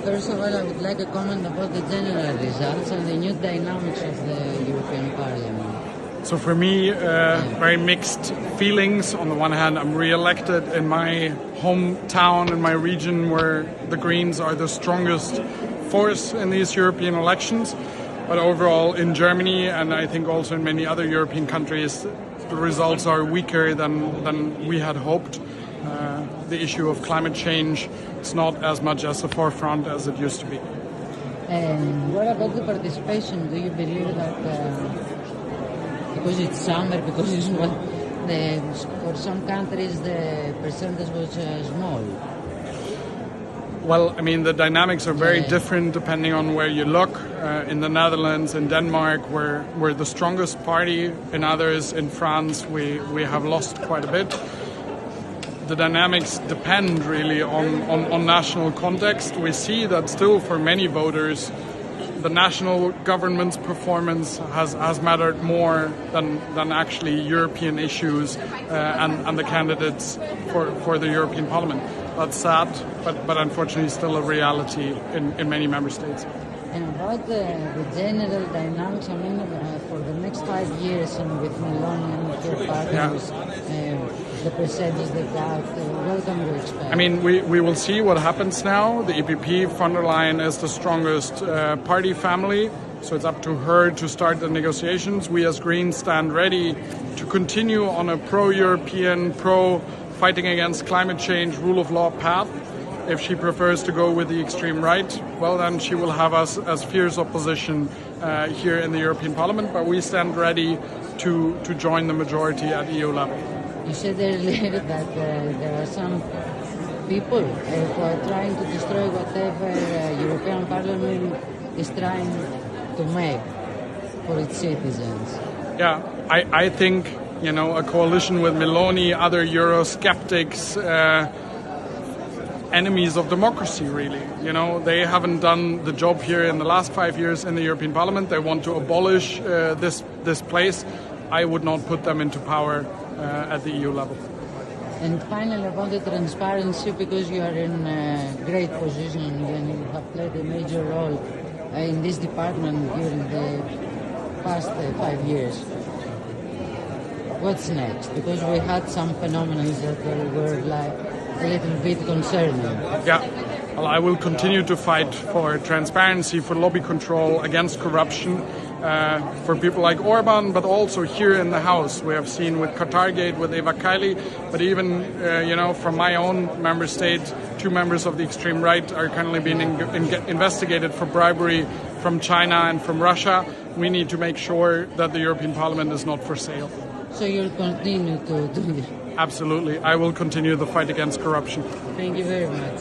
First of all, I would like a comment about the general results and the new dynamics of the European Parliament. So for me, very mixed feelings. On the one hand, I'm re-elected in my hometown, in my region, where the Greens are the strongest force in these European elections. But overall, in Germany, and I think also in many other European countries, the results are weaker than we had hoped. The issue of climate change is not as much as the forefront as it used to be. And what about the participation? Do you believe that because it's summer, because it's not, for some countries the percentage was small? Well, I mean, the dynamics are very different depending on where you look. In the Netherlands, in Denmark, we're the strongest party. In others, in France, we have lost quite a bit. The dynamics depend really on national context. We see that still for many voters, the national government's performance has mattered more than actually European issues and the candidates for the European Parliament. That's sad, but unfortunately still a reality in many member states. And about the general dynamics, I mean, for the next 5 years, and with Meloni and her partners, the percentage they got, what can we expect? I mean, we will see what happens now. The EPP, von der Leyen, is the strongest party family, so it's up to her to start the negotiations. We as Greens stand ready to continue on a pro-European, pro-fighting against climate change, rule of law path. If she prefers to go with the extreme right, well, then she will have us as fierce opposition here in the European Parliament, but we stand ready to join the majority at EU level. You said earlier that there are some people who are trying to destroy whatever European Parliament is trying to make for its citizens. Yeah, I think, you know, a coalition with Meloni, other Eurosceptics, enemies of democracy, really. You know, they haven't done the job here in the last 5 years in the European Parliament. They want to abolish this place. I would not put them into power at the EU level. And finally, about the transparency, because you are in a great position and you have played a major role in this department during the past 5 years. What's next? Because we had some phenomena that were like a little bit concerning. Yeah, well, I will continue to fight for transparency, for lobby control, against corruption, for people like Orban, but also here in the House. We have seen with Qatargate, with Eva Kaili, but even, you know, from my own member state, 2 members of the extreme right are currently being investigated for bribery from China and from Russia. We need to make sure that the European Parliament is not for sale. So you'll continue to do it? Absolutely. I will continue the fight against corruption. Thank you very much.